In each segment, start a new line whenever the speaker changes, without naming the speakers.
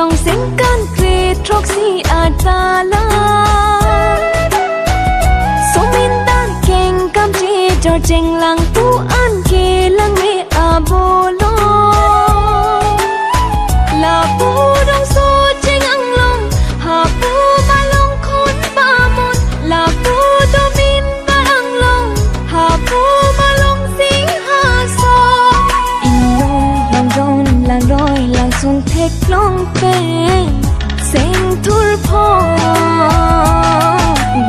dòng sinh can kre trok si atala so min dan keng kam che jor jeng lang tu an ke lang me abolo la pu dong so jeng ang long ha pu ma long khon ba mon la pu do min ba ang long ha pu ma long sing ha so in long long don lang roi lang sun thek long pe sing thur pho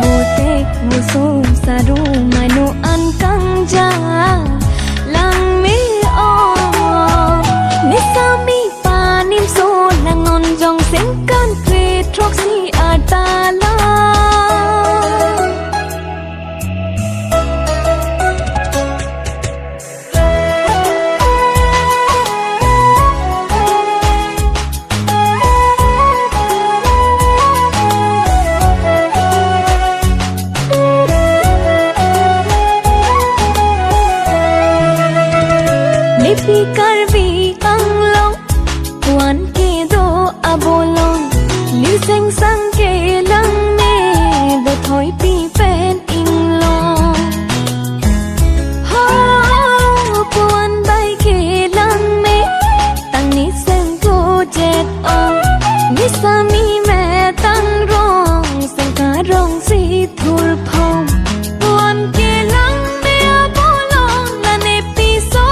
wo tek wo so sa ru mai no an kang ja lang me o ni sa mi pa nim so lang on jong sing kan kre trok si atala pi karvi ang long tuan ke do abolong li seng sang ke lang me do thoi pi pen ing long ho tuan bai ke lang me tang ni seng ko jet on ni sa mi me tang rong seng ka rong si thur phong tuan ke lang me abolong la ne pi so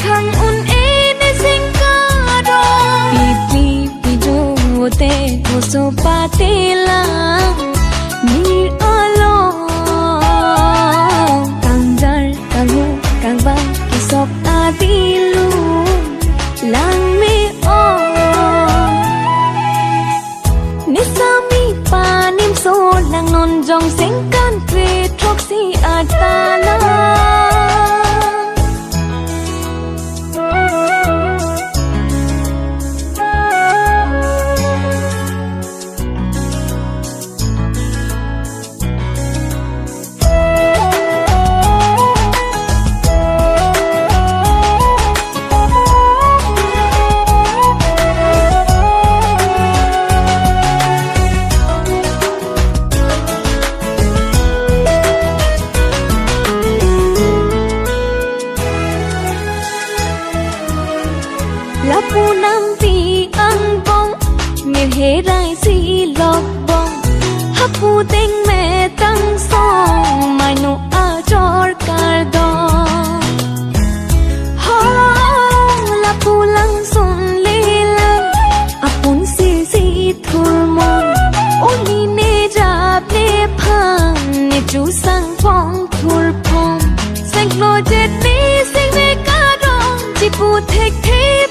khang un e ne sing ka ro pi pi do te ho so pa te la ni alo kang jar kang hu kang ba ki sop a ti lu lang me o ni sa mi pa nim so lang non jong sing kan kre trok si atala la pu nam ti ang bong mir he rai si lok bong ha pu teng me tang song mai no a jor kar do ha la pu lang sun le la apun si si thur mon o ni ne ja ple phang ne chu sang phong thur phong sang lo jet ni sing me ka dong ji pu thek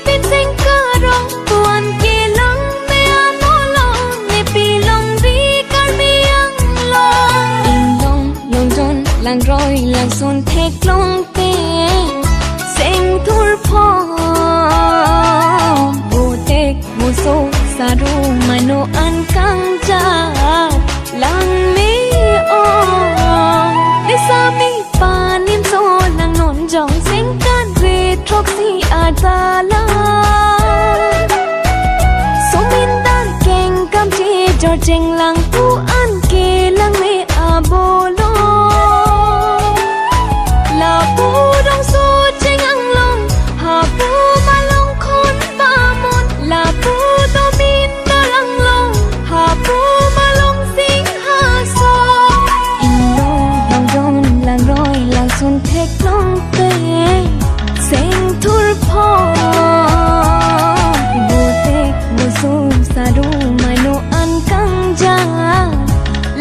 the sing ka rong tuan ke lang me ano long ne pi long ri kar mi ang long in long long don lang roi lang sun thek long te sing thur pho bo tek mo so sa ru mai no an kang ja lang me o ni sa mi pa nim so lang non jong sing kan re trok si atala jor jeng lang tu an ke lang me abolo la pu dong so jeng ang long ha pu ma long khon ba mon la pu do min ba lang long ha pu ma long sing ha so in long don lang roi lang sun thek long te sing thur pho bo tek mo so sa ru mai no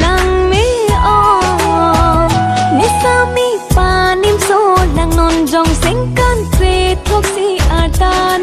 lang me o ni sa mi pa nim so lang non jong sing kan kre thok si atan